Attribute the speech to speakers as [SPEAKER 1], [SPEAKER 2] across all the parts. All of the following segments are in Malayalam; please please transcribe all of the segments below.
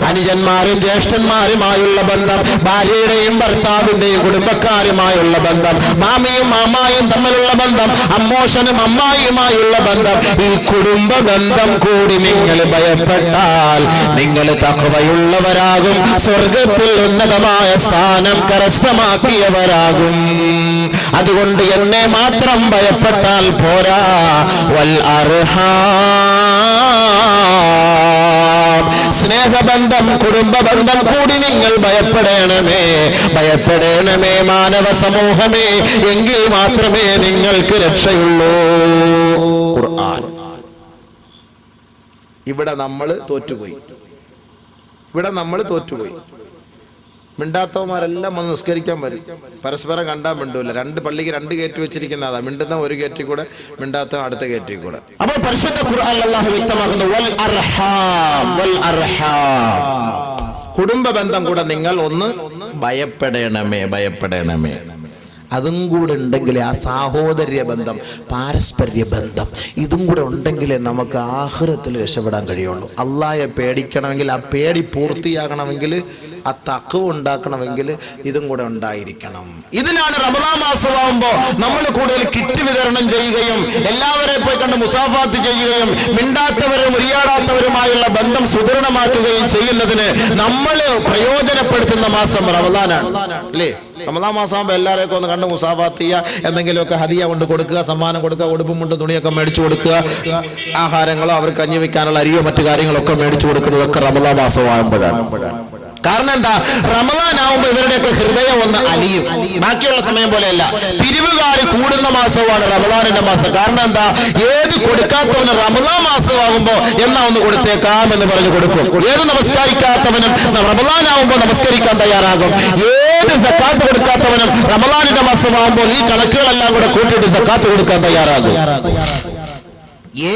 [SPEAKER 1] അനുജന്മാരും ജ്യേഷ്ഠന്മാരുമായുള്ള ബന്ധം, ഭാര്യയുടെയും ഭർത്താവിന്റെയും കുടുംബക്കാരുമായുള്ള ബന്ധം, മാമിയും മാമായും തമ്മിലുള്ള ബന്ധം, അമ്മോശനും അമ്മായിയുമായുള്ള ബന്ധം, ഈ കുടുംബ ബന്ധം കൂടി നിങ്ങൾ ഭയപ്പെട്ടാൽ നിങ്ങൾ തഖ്വയുള്ളവരാകും, സ്വർഗത്തിൽ ഉന്നതമായ സ്ഥാനം കരസ്ഥമാക്കിയവരാകും. അതുകൊണ്ട് എന്നെ മാത്രം ഭയപ്പെട്ടാൽ പോരാ, വൽ അർഹാം, സ്നേഹബന്ധം കുടുംബബന്ധം കൂടി നിങ്ങൾ ഭയപ്പെടണമേ, ഭയപ്പെടണമേ മാനവ സമൂഹമേ, എങ്കിൽ മാത്രമേ നിങ്ങൾക്ക് രക്ഷയുള്ളൂ. ഖുർആൻ. ഇവിടെ നമ്മൾ തോറ്റുപോയി. മിണ്ടാത്തവന്മാരെല്ലാം വന്ന് നിസ്കരിക്കാൻ വരും, പരസ്പരം കണ്ടാൽ മിണ്ടൂല. രണ്ട് പള്ളിക്ക് രണ്ട് ഗേറ്റ് വെച്ചിരിക്കുന്ന അതാ, മിണ്ടുന്ന ഒരു ഗേറ്റിൽ കൂടെ, മിണ്ടാത്ത അടുത്ത ഗേറ്റിൽ കൂടെ. അപ്പോൾ പരിശുദ്ധ ഖുർആനിൽ അല്ലാഹു വ്യക്തമാക്കുന്നു, വൽ അർഹാം, വൽ അർഹാം, കുടുംബ ബന്ധം കൂടെ നിങ്ങൾ ഒന്ന് ഭയപ്പെടണമേ. അതും കൂടെ ഉണ്ടെങ്കിലേ, ആ സാഹോദര്യ ബന്ധം, പാരസ്പര്യ ബന്ധം, ഇതും കൂടെ ഉണ്ടെങ്കിലേ നമുക്ക് ആഖിറത്തിൽ രക്ഷപ്പെടാൻ കഴിയുള്ളൂ. അല്ലാഹയെ പേടിക്കണമെങ്കിൽ, ആ പേടി പൂർത്തിയാകണമെങ്കിൽ, ആ തഖ്വ ഉണ്ടാക്കണമെങ്കിൽ ഇതും കൂടെ ഉണ്ടായിരിക്കണം. ഇതിനാണ് റമദാൻ മാസമാകുമ്പോൾ നമ്മൾ കൂടുതൽ കിറ്റ് വിതരണം ചെയ്യുകയും എല്ലാവരെയും പോയി കണ്ട് മുസാഫാത്ത് ചെയ്യുകയും മിണ്ടാത്തവരും ഉരിയാടാത്തവരുമായുള്ള ബന്ധം സുദൃഢമാക്കുകയും ചെയ്യുന്നതിന് നമ്മൾ പ്രയോജനപ്പെടുത്തുന്ന മാസം റമദാനാണ്, അല്ലേ? റമദാൻ മാസമാകുമ്പോൾ എല്ലാവരെയൊക്കെ ഒന്ന് കണ്ട് മുസാഫാത്ത് ചെയ്യുക, എന്തെങ്കിലുമൊക്കെ ഹദിയ കൊണ്ട് കൊടുക്കുക, സമ്മാനം കൊടുക്കുക, ഉടുപ്പും മുണ്ടും തുണിയൊക്കെ മേടിച്ചു കൊടുക്കുക, ആഹാരങ്ങളോ അവർക്ക് കഞ്ഞി വെക്കാനുള്ള അരിയോ മറ്റു കാര്യങ്ങളൊക്കെ മേടിച്ചു കൊടുക്കുന്നതൊക്കെ റമദാൻ മാസമാകുമ്പോഴാണ്. കാരണം എന്താ? റമദാൻ ആവുമ്പോൾ ഇവരുടെയൊക്കെ ഹൃദയം ഒന്ന് അലിയും. ബാക്കിയുള്ള സമയം പോലെയല്ല, പിരിവുകാർ കൂടുന്ന മാസമാണ് റമദാനിന്റെ മാസം. കാരണം എന്താ? ഏത് കൊടുക്കാത്തവന് റമദാൻ മാസമാകുമ്പോ എന്നാ ഒന്ന് കൊടുത്തേക്കാം എന്ന് പറഞ്ഞു കൊടുക്കും. ഏത് നമസ്കരിക്കാത്തവനും റമദാൻ ആവുമ്പോൾ നമസ്കരിക്കാൻ തയ്യാറാകും. ഏത് സക്കാത്ത് കൊടുക്കാത്തവനും റമദാനിന്റെ മാസമാകുമ്പോൾ ഈ കണക്കുകളെല്ലാം കൂടെ കൂട്ടിയിട്ട് സക്കാത്ത് കൊടുക്കാൻ തയ്യാറാകും.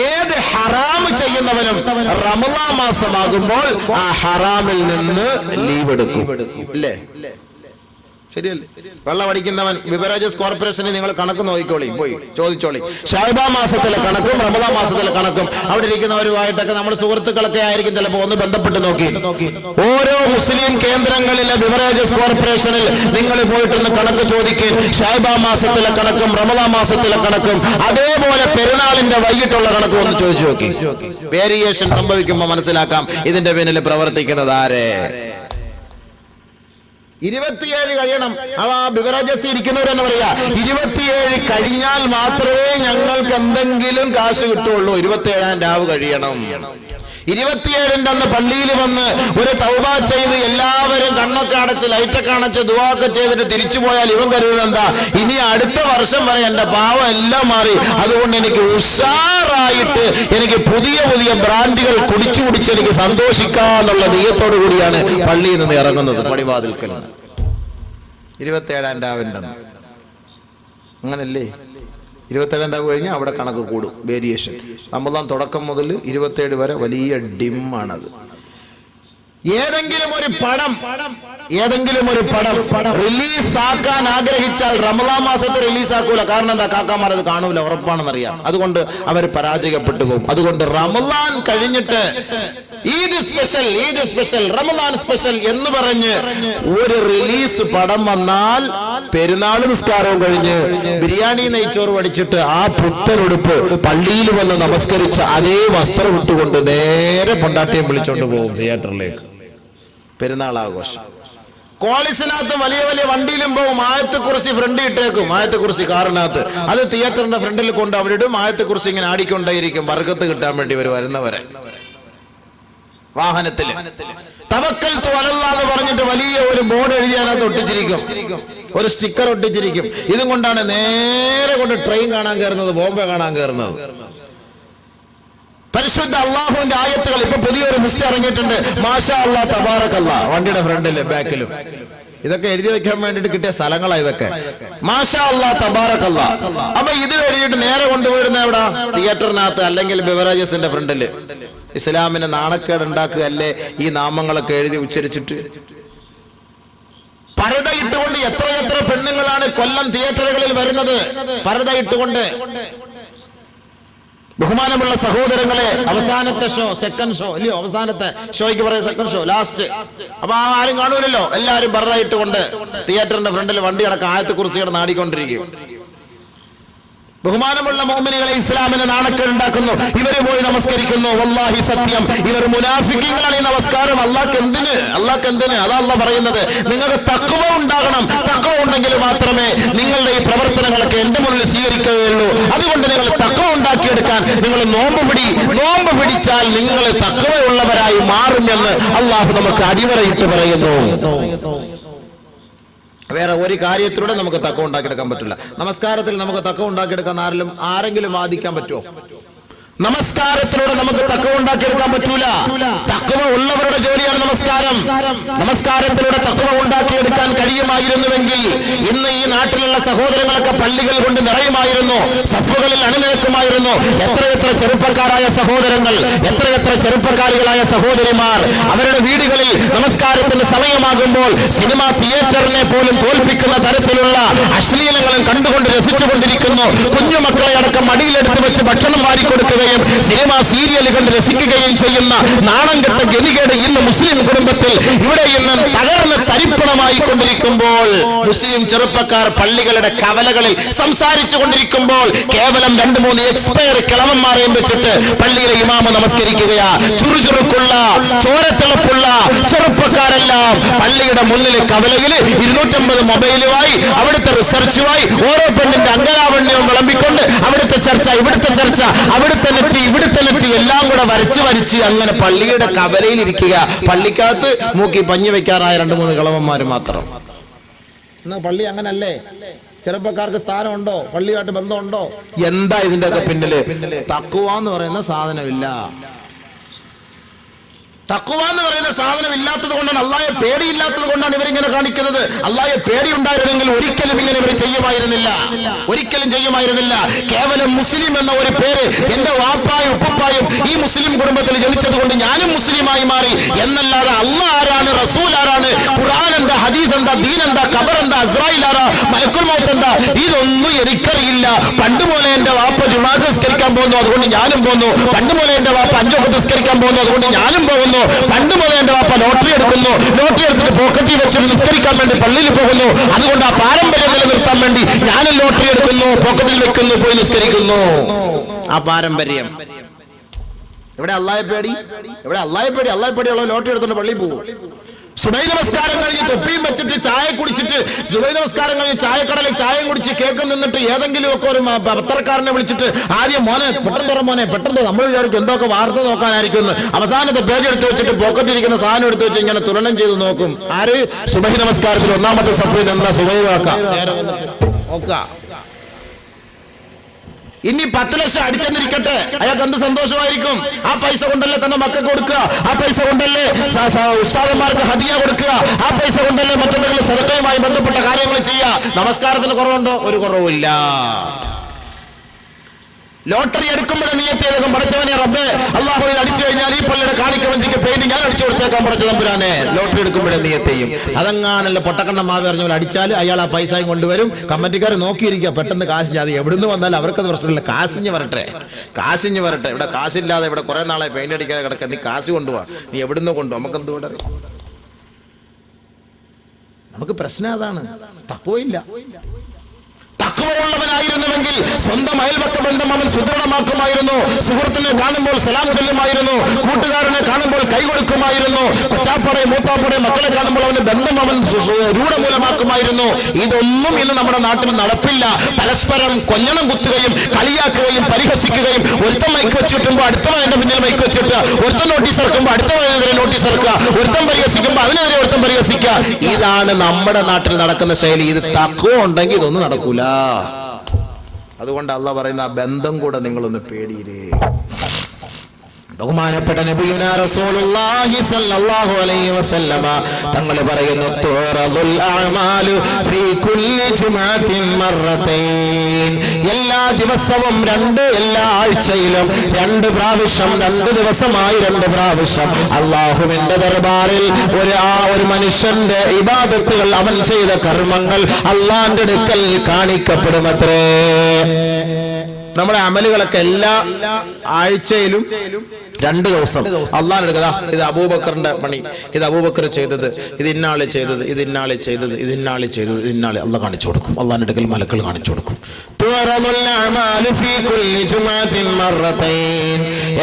[SPEAKER 1] ഏത് ഹറാമ് ചെയ്യുന്നവനും റമദാൻ മാസമാകുമ്പോൾ ആ ഹറാമിൽ നിന്ന് ലീവ് എടുക്കും, അല്ലേ? ശരിയല്ലേ? വെള്ളം അടിക്കുന്നവൻ ബിവറേജസ് കോർപ്പറേഷനിൽ നിങ്ങൾ കണക്ക് നോക്കിക്കോളി, പോയി ചോദിച്ചോളി. ഷഅബാൻ മാസത്തിലെ കണക്കും റമദാൻ മാസത്തിലെ കണക്കും അവിടെ ഇരിക്കുന്നവരുമായിട്ടൊക്കെ നമ്മുടെ സുഹൃത്തുക്കളൊക്കെ ആയിരിക്കും ചിലപ്പോൾ ഒന്ന് ബന്ധപ്പെട്ട് നോക്കി. ഓരോ മുസ്ലിം കേന്ദ്രങ്ങളിലെ ബിവറേജസ് കോർപ്പറേഷനിൽ നിങ്ങൾ പോയിട്ടൊന്ന് കണക്ക് ചോദിക്കും. ഷഅബാൻ മാസത്തിലെ കണക്കും റമദാൻ മാസത്തിലെ കണക്കും അതേപോലെ പെരുന്നാളിന്റെ വൈകിട്ടുള്ള കണക്കും ഒന്ന് ചോദിച്ചു നോക്കി. വേരിയേഷൻ സംഭവിക്കുമ്പോൾ മനസ്സിലാക്കാം ഇതിന്റെ പിന്നിൽ പ്രവർത്തിക്കുന്നത് ആരെ. 27 കഴിയണം. ആ ബിവറേജസ് ഇരിക്കുന്നവരെന്ന് പറയാ, 27 കഴിഞ്ഞാൽ മാത്രമേ ഞങ്ങൾക്ക് എന്തെങ്കിലും കാശ് കിട്ടുള്ളൂ. 27-ാം രാവ് കഴിയണം. 27-ന്റെ അന്ന് പള്ളിയിൽ വന്ന് ഒരു തൗബ ചെയ്ത് എല്ലാവരും കണ്ണൊക്കെ അടച്ച് ലൈറ്റൊക്കെ അടച്ച് ദുആക്കെ ചെയ്തിട്ട് തിരിച്ചു പോയാൽ ഇവൻ കരുതുന്നത് എന്താ? ഇനി അടുത്ത വർഷം വരെ എന്റെ പാവം എല്ലാം മാറി, അതുകൊണ്ട് എനിക്ക് ഉഷാറായിട്ട് എനിക്ക് പുതിയ പുതിയ ബ്രാൻഡുകൾ കുടിച്ചു എനിക്ക് സന്തോഷിക്കാന്നുള്ള നീയത്തോടു കൂടിയാണ് പള്ളിയിൽ നിന്ന് ഇറങ്ങുന്നത്. പടിവാതിൽക്കൽ 27-ാം രാവിന്റെ അന്ന് അങ്ങനല്ലേ? 27-ാം രാവ് കഴിഞ്ഞാൽ അവിടെ കണക്ക് കൂടും, വേരിയേഷൻ. റമദാൻ തുടക്കം മുതൽ 27 വരെ വലിയ ഡിമ്മാണത്. ഏതെങ്കിലും ഒരു പടം റിലീസാക്കാൻ ആഗ്രഹിച്ചാൽ റമദാൻ മാസത്തെ റിലീസാക്കൂല. കാരണം എന്താ? കാക്കാമാർ അത് കാണൂല, ഉറപ്പാണെന്നറിയാം. അതുകൊണ്ട് അവർ പരാജയപ്പെട്ടു പോകും. അതുകൊണ്ട് റമദാൻ കഴിഞ്ഞിട്ട് ഈദ് സ്പെഷ്യൽ റമദാൻ സ്പെഷ്യൽ എന്ന് പറഞ്ഞ് ഒരു റിലീസ് പടം വന്നാൽ പെരുന്നാൾ നിസ്കാരവും കഴിഞ്ഞ് ബിരിയാണി നെയ്ച്ചോറ് പഠിച്ചിട്ട് ആ പുത്തനുടുപ്പ് പള്ളിയിൽ വന്ന് നമസ്കരിച്ച് അതേ വസ്ത്രം ഇട്ടുകൊണ്ട് നേരെ പൊണ്ടാട്ടിയെ വിളിച്ചോണ്ട് പോകും തിയേറ്ററിലേക്ക്. പെരുന്നാൾ ആഘോഷം. കോളേജിനകത്ത് വലിയ വലിയ വണ്ടിയിലും പോകും. ആയത്തെക്കുറിച്ച് ഫ്രണ്ട് ഇട്ടേക്കും, ആയത്തെക്കുറിച്ച് കാറിനകത്ത്. അത് തിയേറ്ററിന്റെ ഫ്രണ്ടിൽ കൊണ്ട് അവരിടും. ആയത്തെക്കുറിച്ച് ഇങ്ങനെ ആടിക്കൊണ്ടേയിരിക്കും, ബർക്കത്ത് കിട്ടാൻ വേണ്ടി വരുന്നവരെ. വാഹനത്തിൽ തവക്കൽതു അലല്ലാഹ് എന്ന് പറഞ്ഞിട്ട് വലിയ ഒരു ബോർഡ് എഴുതിയാനകത്ത് ഒട്ടിച്ചിരിക്കും, ഒരു സ്റ്റിക്കർ ഒട്ടിച്ചിരിക്കും. ഇതും കൊണ്ടാണ് നേരെ കൊണ്ട് ട്രെയിൻ കാണാൻ കയറുന്നത്, ബോംബെ കാണാൻ കയറുന്നത്. പരിശുദ്ധ അള്ളാഹുവിന്റെ ആയത്തുകൾ ഇപ്പൊ പുതിയൊരു സിസ്റ്റം ഇറങ്ങിയിട്ടുണ്ട്, മാഷാ അല്ലാ തബാറക്കല്ലാ, വണ്ടിയുടെ ഫ്രണ്ടിലും ബാക്കിലും. ഇതൊക്കെ എഴുതി വെക്കാൻ വേണ്ടിട്ട് കിട്ടിയ സ്ഥലങ്ങളാ ഇതൊക്കെ. മാഷാ അല്ലാ തബാറക്കല്ലാ. അപ്പൊ ഇത് എഴുതിയിട്ട് നേരെ കൊണ്ടുപോയിരുന്ന എവിടെ? തിയേറ്ററിനകത്ത് അല്ലെങ്കിൽ ബിവറേജസിന്റെ ഫ്രണ്ടില്. ഇസ്ലാമിന് നാണക്കേട് ഉണ്ടാക്കുകയല്ലേ ഈ നാമങ്ങളൊക്കെ എഴുതി ഉച്ചരിച്ചിട്ട്? പർദ ഇട്ടുകൊണ്ട് എത്ര പെണ്ണുങ്ങളാണ് കൊല്ലം തിയേറ്ററുകളിൽ വരുന്നത്? പർദ ഇട്ടുകൊണ്ട് ബഹുമാനമുള്ള സഹോദരങ്ങളെ, അവസാനത്തെ ഷോ, സെക്കൻഡ് ഷോ അല്ലയോ, അവസാനത്തെ ഷോയ്ക്ക് പറയാം സെക്കൻഡ് ഷോ, ലാസ്റ്റ്. അപ്പൊ ആരും കാണൂലല്ലോ, എല്ലാരും ബർദായിട്ടുകൊണ്ട് തിയേറ്ററിന്റെ ഫ്രണ്ടിൽ വണ്ടി അടക്കം ആയത്തെക്കുറിച്ച് നാടിക്കൊണ്ടിരിക്കും. ബഹുമാനമുള്ള മുഅ്മിനുകളെ, ഇസ്ലാമിനെ നാണക്കേട് ഉണ്ടാക്കുന്നു. ഇവര് പോയി നമസ്കരിക്കുന്നു. വല്ലാഹി സത്യം, ഇവർ മുനാഫിക്കീങ്ങളാണ്. ഈ നമസ്കാരം അല്ലാഹ് എന്തിന്? അതാ അല്ലാഹ് പറയുന്നത്. നിങ്ങൾക്ക് തഖ്വ ഉണ്ടാകണം. തഖ്വ ഉണ്ടെങ്കിൽ മാത്രമേ നിങ്ങളുടെ ഈ പ്രവർത്തനങ്ങളൊക്കെ എന്റെ മുന്നിൽ സ്വീകരിക്കുകയുള്ളൂ. അതുകൊണ്ട് നിങ്ങൾ തഖ്വ ഉണ്ടാക്കിയെടുക്കാൻ നിങ്ങൾ നോമ്പ് പിടിച്ചാൽ നിങ്ങൾ തഖ്വ ഉള്ളവരായി മാറുമെന്ന് അല്ലാഹു നമുക്ക് അടിവരയിട്ട് പറയുന്നു. വേറെ ഒരു കാര്യത്തിലൂടെ നമുക്ക് തഖ്വ ഉണ്ടാക്കിയെടുക്കാൻ പറ്റില്ല. നമസ്കാരത്തിൽ നമുക്ക് തഖ്വ ഉണ്ടാക്കിയെടുക്കാൻ ആരെങ്കിലും വാദിക്കാൻ പറ്റുമോ? നമസ്കാരത്തിലൂടെ നമുക്ക് തഖ്വ ഉണ്ടാക്കിയെടുക്കാൻ പറ്റൂല. തഖ്വ ഉള്ളവരുടെ ജോലിയാണ് നമസ്കാരം. നമസ്കാരത്തിലൂടെ തഖ്വ ഉണ്ടാക്കിയെടുക്കാൻ കഴിയുമായിരുന്നുവെങ്കിൽ ഇന്ന് ഈ നാട്ടിലുള്ള സഹോദരങ്ങളൊക്കെ പള്ളികൾ കൊണ്ട് നിറയുമായിരുന്നു, സഫുകളിൽ അണിനിരക്കുമായിരുന്നു. എത്രയെത്ര ചെറുപ്പക്കാരായ സഹോദരങ്ങൾ, എത്രയെത്ര ചെറുപ്പക്കാരികളായ സഹോദരിമാർ അവരുടെ വീടുകളിൽ നമസ്കാരത്തിന്റെ സമയമാകുമ്പോൾ സിനിമാ തിയേറ്ററിനെ പോലും തോൽപ്പിക്കുന്ന തരത്തിലുള്ള അശ്ലീലങ്ങളും കണ്ടുകൊണ്ട് രസിച്ചുകൊണ്ടിരിക്കുന്നു. കുഞ്ഞുമക്കളെ അടക്കം മടിയിലെടുത്ത് വെച്ച് ഭക്ഷണം വാരിക്കൊടുക്കുകയും സിനിമ സീരിയൽ കണ്ട് രസിക്കുകയും ചെയ്യുന്ന നാണം കെട്ട ഗതികേട് ഇന്ന് മുസ്ലിം കുടുംബത്തിൽ ഇവിടെ ഇന്ന് തകർന്ന് തരിപ്പണമായി കൊണ്ടിരിക്കുമ്പോൾ, മുസ്ലിം ചെറുപ്പക്കാർ പള്ളികളുടെ കവലകളിൽ സംസാരിച്ചു കൊണ്ടിരിക്കുമ്പോൾ കേവലം 2-3 എക്സ്പയർ കിളവന്മാരെയും വെച്ചിട്ട് പള്ളിയിലെ ഇമാമ് നമസ്കരിക്കുകയാ. ചുറുചുറുക്കുള്ള ചോരത്തിളപ്പുള്ള ചെറുപ്പക്കാരെല്ലാം പള്ളിയുടെ മുന്നിൽ കവലയിൽ 250 മൊബൈലുമായി അവിടുത്തെ റിസർച്ചുമായി ഓരോ പെണ്ണിന്റെ അംഗലാവണ്യവും വിളമ്പിക്കൊണ്ട് അവിടുത്തെ ചർച്ച, ഇവിടുത്തെ ചർച്ച, ഇവിടുത്തെ നെറ്റി എല്ലാം കൂടെ വരച്ച് അങ്ങനെ പള്ളിയുടെ കവലയിൽ ഇരിക്കുക. പള്ളിക്കകത്ത് മൂക്കി പഞ്ഞു വെക്കാറായ 2-3 കിളവന്മാര് മാത്രം. എന്നാ പള്ളി അങ്ങനല്ലേ? ചെറുപ്പക്കാർക്ക് സ്ഥാനമുണ്ടോ? പള്ളിയുമായിട്ട് ബന്ധമുണ്ടോ? എന്താ ഇതിന്റെ ഒക്കെ പിന്നില്? തഖ്വ എന്ന് പറയുന്ന സാധനമില്ല. തഖ്വ എന്ന് പറയുന്ന സാധനം ഇല്ലാത്തത് കൊണ്ടാണ്, അല്ലാഹയെ പേടിയില്ലാത്തത് കൊണ്ടാണ് ഇവരിങ്ങനെ കാണിക്കുന്നത്. അല്ലാഹയെ പേടി ഉണ്ടായിരുന്നെങ്കിൽ ഒരിക്കലും ഇങ്ങനെ ഇവർ ചെയ്യുമായിരുന്നില്ല. കേവലം മുസ്ലിം എന്ന ഒരു പേര് എന്റെ വാപ്പായും ഉപ്പപ്പായും ഈ മുസ്ലിം കുടുംബത്തിൽ ജനിച്ചത് കൊണ്ട് ഞാനും മുസ്ലിമായി മാറി എന്നല്ലാതെ അല്ലാഹ് ആരാണ്, റസൂൽ ആരാണ്, ഖുർആൻ എന്താ, ഹദീസ് എന്താ, ദീൻ എന്താ, ഖബർ എന്താ, ഇസ്രായേൽ ആരാ, മലക്കുൽ മൗത്ത് എന്താ, ഇതൊന്നും എനിക്കറിയില്ല. പണ്ടുപോലെ എന്റെ വാപ്പ ജുമാഅത്ത് നിസ്കരിക്കാൻ പോകുന്നു, അതുകൊണ്ട് ഞാനും പോകുന്നു. പണ്ടുപോലെ എന്റെ വാപ്പ 5 വഖ്ത് നിസ്കരിക്കാൻ പോകുന്നു, അതുകൊണ്ട് ഞാനും പോകുന്നു. പണ്ട് മുതൽ എന്റെ വാപ്പ ലോട്ടറി എടുത്തിട്ട് പോക്കറ്റിൽ വെച്ചിട്ട് നിസ്കരിക്കാൻ വേണ്ടി പള്ളിയിൽ പോകുന്നു. അതുകൊണ്ട് ആ പാരമ്പര്യം നിലനിർത്താൻ വേണ്ടി ഞാനും ലോട്ടറി എടുക്കുന്നു, പോക്കറ്റിൽ വെക്കുന്നു, പോയി നിസ്കരിക്കുന്നു. ആ പാരമ്പര്യം ഇവിടെ അല്ലാഹയെ പേടിയുള്ള ലോട്ടറി എടുത്തിട്ട് പള്ളിയിൽ പോകും. സുബൈ നമസ്കാരം കഴിഞ്ഞ് തൊപ്പിയും വെച്ചിട്ട് ചായ കുടിച്ചിട്ട്, സുബൈ നമസ്കാരം കഴിഞ്ഞ് ചായക്കടലിൽ ചായയും കുടിച്ച് കേക്ക് നിന്നിട്ട് ഏതെങ്കിലും ഒക്കെ ഒരു പത്രക്കാരനെ വിളിച്ചിട്ട് ആദ്യം പെട്ടെന്ന് നമ്മൾ വിചാരിക്കും എന്തൊക്കെ വാർത്ത നോക്കാനായിരിക്കും. അവസാനത്തെ പേജ് എടുത്ത് വെച്ചിട്ട് പോക്കറ്റിരിക്കുന്ന സാധനം എടുത്ത് വെച്ച് ഇങ്ങനെ തുലനം ചെയ്ത് നോക്കും. ആര്? സുബൈ നമസ്കാരത്തിൽ 1-ാമത്തെ സഫയിൽ എന്താ സുബൈ നോക്കാം. ഇനി 10 ലക്ഷം അടിച്ചെന്നിരിക്കട്ടെ, അയാൾക്ക് എന്ത് സന്തോഷമായിരിക്കും. ആ പൈസ കൊണ്ടല്ലേ തന്നെ മക്കൾക്ക് കൊടുക്കുക, ആ പൈസ കൊണ്ടല്ലേ ഉസ്താദന്മാർക്ക് ഹദിയ കൊടുക്കുക, ആ പൈസ കൊണ്ടല്ലേ മറ്റുള്ള സദഖയുമായി ബന്ധപ്പെട്ട കാര്യങ്ങൾ ചെയ്യുക. നമസ്കാരത്തിന് കുറവുണ്ടോ? ഒരു കുറവുമില്ല. ലോട്ടറി എടുക്കുമ്പോഴേ നീയത്ത് ചെയ്തേക്കും, പഠിച്ചവനെ റബ്ബേ അല്ലാഹുവിൽ അടിച്ചു കഴിഞ്ഞാൽ ഈ പള്ളിയുടെ കാണിക്കവഞ്ചിക്ക് പെയിന്റ് ഞാൻ അടിച്ചു കൊടുത്തേക്കാൻ പഠിച്ച തമ്പുരാനെ. ലോട്ടറി എടുക്കുമ്പോഴേ നീയത്ത് ചെയ്യും. അതങ്ങാനല്ല പൊട്ടക്കണ്ണ മാവ് എറിഞ്ഞവർ അടിച്ചാൽ അയാൾ ആ പൈസയും കൊണ്ടുവരും. കമ്മിറ്റിക്കാർ നോക്കിയിരിക്കുക, പെട്ടെന്ന് കാശിഞ്ഞ്, അത് എവിടുന്ന് വന്നാലും അവർക്കത് പ്രശ്നമില്ല. കാശിഞ്ഞ് വരട്ടെ. ഇവിടെ കാശില്ലാതെ ഇവിടെ കുറെ നാളെ പെയിന്റ് അടിക്കാതെ കിടക്കാൻ നീ കാശ് കൊണ്ടുപോവാ, നീ എവിടുന്ന് കൊണ്ടുപോകും. നമുക്ക് എന്തുകൊണ്ട് നമുക്ക് പ്രശ്നം അതാണ്. തഖ്വയില്ല. തഖ്വയുള്ളവനായിരുന്നുവെങ്കിൽ സ്വന്തം അയൽപക്ക ബന്ധം അവൻ സുദൃഢമാക്കുമായിരുന്നു. സുഹൃത്തിനെ കാണുമ്പോൾ സലാം ചൊല്ലുമായിരുന്നു, കൂട്ടുകാരനെ കാണുമ്പോൾ കൈ കൊടുക്കുമായിരുന്നു, കൊച്ചാപ്പടെ മൂത്താപ്പടെ മക്കളെ കാണുമ്പോൾ അവന്റെ ബന്ധം അവൻ രൂഢമൂലമാക്കുമായിരുന്നു. ഇതൊന്നും ഇന്ന് നമ്മുടെ നാട്ടിൽ നടപ്പില്ല. പരസ്പരം കൊഞ്ഞണം കുത്തുകയും കളിയാക്കുകയും പരിഹസിക്കുകയും, ഒരുത്തൻ മൈക്ക് വെച്ചിട്ടുമ്പോൾ അടുത്തവന്റെ പിന്നിൽ മൈക്ക് വെച്ചിട്ട്, ഒരുത്തൻ നോട്ടീസ് ഇറക്കുമ്പോൾ അടുത്തവനെതിരെ നോട്ടീസ് ഇറക്കുക, ഒരുത്തൻ പരിഹസിക്കുമ്പോൾ അതിനെതിരെ ഒരുത്തൻ പരിഹസിക്കുക. ഇതാണ് നമ്മുടെ നാട്ടിൽ നടക്കുന്ന ശൈലി. ഇത് തഖ്വ ഉണ്ടെങ്കിൽ ഇതൊന്നും നടക്കൂല. അതുകൊണ്ട് അല്ലാഹ് പറയുന്ന ആ ബന്ധം കൂടെ നിങ്ങളൊന്ന് പേടിയിരേ. ബഹുമാനപ്പെട്ട നബിയുനാ റസൂലുള്ളാഹി സ്വല്ലല്ലാഹു അലൈഹി വസല്ലമ തങ്ങൾ പറയുന്നു, തുറദുൽ അഅമാലു ഫീ കുല്ലി ജുമഅത്തിൻ മറത്തൈൻ. എല്ലാ ദിവസവും എല്ലാ ആഴ്ചയിലും 2 പ്രാവശ്യം, 2 ദിവസമായി 2 പ്രാവശ്യം അല്ലാഹുവിന്റെ ദർബാറിൽ ഒരു മനുഷ്യന്റെ ഇബാദത്തുകൾ, അവൻ ചെയ്ത കർമ്മങ്ങൾ അല്ലാഹുവിന്റെ അടുക്കൽ കാണിക്കപ്പെടുമത്രേ. നമ്മുടെ അമലുകളൊക്കെ എല്ലാ ആഴ്ചയിലും 2 ദിവസം അള്ളാഹ് എടുക്കുക. ഇത് അബൂബക്കറിന്റെ പണി, ഇത് അബൂബക്കർ ചെയ്തത്, ഇത് ഇന്നാളെ ചെയ്തത്, ഇത് ഇന്നാളെ ചെയ്തത്, ഇത് ഇന്നാളെ ചെയ്തത്, ഇത് ഇന്നാളെ അള്ളാഹ് കാണിച്ചു കൊടുക്കും. അള്ളാഹിന്റെ അടുക്കൽ മലക്കൾ കാണിച്ചു കൊടുക്കും.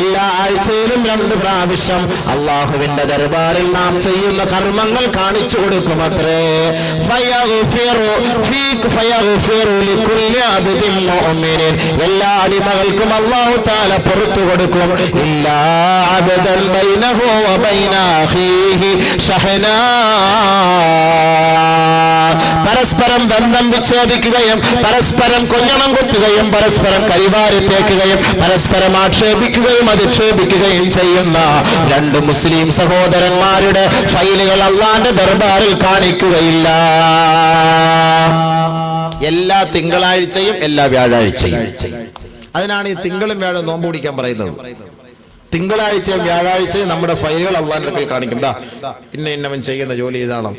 [SPEAKER 1] എല്ലാ ആഴ്ചയിലും 2 പ്രാവശ്യം അള്ളാഹുവിന്റെ ദർബാറിൽ നാം ചെയ്യുന്ന കർമ്മങ്ങൾ കാണിച്ചു കൊടുക്കും അത്രേ. എല്ലാ അടിമകൾക്കും അല്ലാഹു തആല പുറത്തു കൊടുക്കും. ഇല്ലാ അബദൻ ബൈനഹു വബൈന അഖീഹി ശഹനാ. പരസ്പരം ബന്ധം വിച്ഛേദിക്കുകയും പരസ്പരം കൊഞ്ഞണം കുത്തുകയും പരസ്പരം കരിവാരി തേക്കുകയും പരസ്പരം ആക്ഷേപിക്കുകയും അധിക്ഷേപിക്കുകയും ചെയ്യുന്ന 2 മുസ്ലിം സഹോദരന്മാരുടെ ഫൈലുകൾ അള്ളാന്റെ ദർബാറിൽ കാണിക്കുകയില്ല. എല്ലാ തിങ്കളാഴ്ചയും എല്ലാ വ്യാഴാഴ്ചയും. അതിനാണ് ഈ തിങ്കളും വ്യാഴം നോമ്പ് പിടിക്കാൻ പറയുന്നത്. തിങ്കളാഴ്ചയും വ്യാഴാഴ്ചയും നമ്മുടെ ഫയലുകൾ അള്ളാഹിന്റെ അടുക്കൽ കാണിക്കും. ഇന്നവൻ ചെയ്യുന്ന ജോലി ഇതാണ്.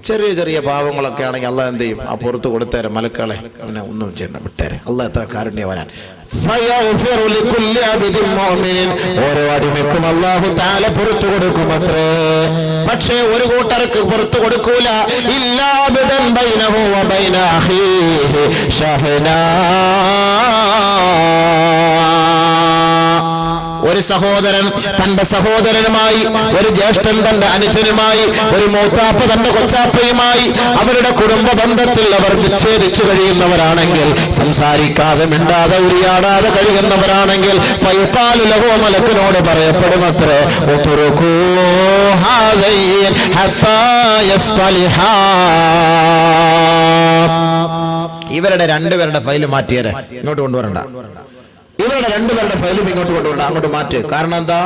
[SPEAKER 1] ചെറിയ ചെറിയ പാവങ്ങളൊക്കെ ആണെങ്കിൽ അള്ളാഹ് എന്ത് ചെയ്യും? ആ പുറത്ത് കൊടുത്തേരെ മലക്കളെ, അവനെ ഒന്നും ചെയ്യണ്ട, വിട്ടേരെ. അള്ളാഹ് എത്ര കാരുണ്യവാനാണ്. ഓരോ അടിമയ്ക്കും അല്ലാഹു തആല പുറത്തു കൊടുക്കും അത്രേ. പക്ഷേ ഒരു കൂട്ടർക്ക് പുറത്തു കൊടുക്കൂല. ഇല്ലാ ബിദൻ ബൈനഹു വബൈന അഖീഹി ശഹനാ. ഒരു സഹോദരൻ തന്റെ സഹോദരനുമായി, ഒരു ജ്യേഷ്ഠൻ തന്റെ അനുജനുമായി, ഒരു മൂത്താപ്പ തന്റെ കൊച്ചാപ്പയുമായി അവരുടെ കുടുംബ ബന്ധത്തിൽ അവർ വിച്ഛേദിച്ചു കഴിയുന്നവരാണെങ്കിൽ, സംസാരിക്കാതെ മിണ്ടാതെ ഉരിയാടാതെ കഴിയുന്നവരാണെങ്കിൽ, ഫയുഖാലു ലഹു, മലക്കിനോട് പറയപ്പെടുമത്രേ, ഉത്റുകൂ ഹാദൈൻ ഹത്താ യസ്തലിഹാ. ഇവരുടെ 2 പേരുടെ ഫയൽ മാറ്റിയേരെ, ഇങ്ങോട്ട് കൊണ്ടുവരണ്ട. ഇവരുടെ 2 പേരുടെ ഫയലും ഇങ്ങോട്ട് കൊണ്ടുവരണ്ട, അങ്ങോട്ട് മാറ്റ്. കാരണം എന്താ?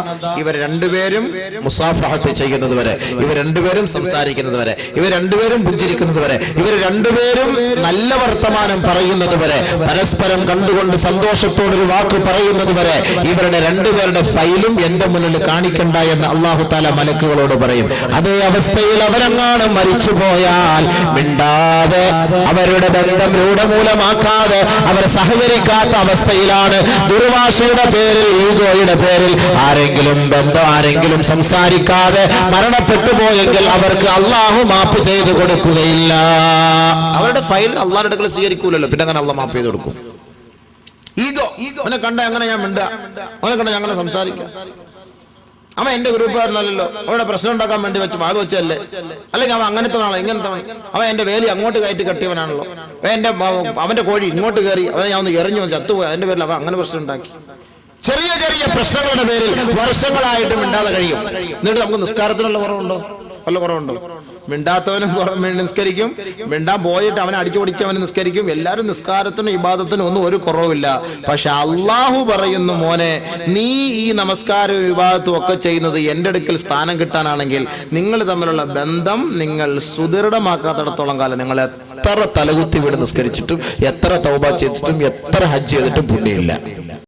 [SPEAKER 1] ഇവർ 2 പേരും മുസാഫഹത്ത് ചെയ്യുന്നത് വരെ, ഇവർ 2 പേരും സംസാരിക്കുന്നത് വരെ, ഇവർ 2 പേരും പുഞ്ചിരിക്കുന്നത് വരെ, ഇവർ 2 പേരും നല്ല വർത്തമാനം പറയുന്നത് വരെ, പരസ്പരം കണ്ടുകൊണ്ട് സന്തോഷത്തോടൊരു വാക്ക് പറയുന്നത് വരെ ഇവരുടെ 2 പേരുടെ ഫയലും എന്റെ മുന്നിൽ കാണിക്കണ്ട എന്ന് അല്ലാഹു തആല മലക്കുകളോട് പറയും. അതേ അവസ്ഥയിൽ അവരെങ്ങാണ് മരിച്ചു പോയാൽ മിണ്ടാതെ അവരുടെ ബന്ധം രൂഢമൂലമാക്കാതെ അവർ സഹകരിക്കാത്ത അവസ്ഥയിലാണ്. ദുർവാശയുടെ പേരിൽ, ഈഗോയുടെ പേരിൽ ആരെങ്കിലും സംസാരിക്കാതെ മരണപ്പെട്ടു പോയെങ്കിൽ അവർക്ക് അള്ളാഹു മാപ്പ് ചെയ്തു കൊടുക്കുകയില്ല. അവരുടെ ഫയൽ അള്ളാഹുടെ അടുക്കൽ സ്വീകരിക്കൂലല്ലോ, പിന്നെ അങ്ങനെ അള്ളാഹ് മാപ്പ് ചെയ്ത് കൊടുക്കും. ഈഗോ, അവനെ കണ്ട എങ്ങനെ ഞാൻ മിണ്ട, അവനെ കണ്ട ഞങ്ങനെ സംസാരിക്കാം. അവൻ എന്റെ ഗ്രൂപ്പുകാരനല്ലോ, അവരുടെ പ്രശ്നം ഉണ്ടാക്കാൻ വേണ്ടി വെച്ചു അത് വെച്ചല്ലേ, അല്ലെങ്കിൽ അവൻ അങ്ങനത്തെ ആണോ ഇങ്ങനത്തെ, അവൻ എന്റെ വേലി അങ്ങോട്ട് കയറ്റി കെട്ടിയവനാണല്ലോ, അവന്റെ കോഴി ഇങ്ങോട്ട് കയറി, അവൻ ഞാൻ ഒന്ന് എറിഞ്ഞു ചത്തുപോയി, അതിന്റെ പേരിൽ അവൻ അങ്ങനെ പ്രശ്നം ഉണ്ടാക്കി. ചെറിയ ചെറിയ പ്രശ്നങ്ങളുടെ പേരിൽ വർഷങ്ങളായിട്ട് മിണ്ടാതെ കഴിയും. എന്നിട്ട് നമുക്ക് നിസ്കാരത്തിനുള്ള കുറവുണ്ടോ? വല്ല കുറവുണ്ടോ? മിണ്ടാത്തവനും നിസ്കരിക്കും, മിണ്ടാൻ പോയിട്ട് അവനെ അടിച്ചു പൊടിക്കവന് നിസ്കരിക്കും. എല്ലാവരും നിസ്കാരത്തിനും ഇബാദത്തിനും ഒന്നും ഒരു കുറവില്ല. പക്ഷെ അള്ളാഹു പറയുന്നു, മോനെ, നീ ഈ നമസ്കാരവും ഇബാദത്തും ഒക്കെ ചെയ്യുന്നത് എന്റെ അടുക്കൽ സ്ഥാനം കിട്ടാനാണെങ്കിൽ നിങ്ങൾ തമ്മിലുള്ള ബന്ധം നിങ്ങൾ സുദൃഢമാക്കാത്തിടത്തോളം കാലം നിങ്ങൾ എത്ര തലകുത്തി വീട് നിസ്കരിച്ചിട്ടും എത്ര തൗബ ചെയ്തിട്ടും എത്ര ഹജ്ജ് ചെയ്തിട്ടും പുണ്യമില്ല.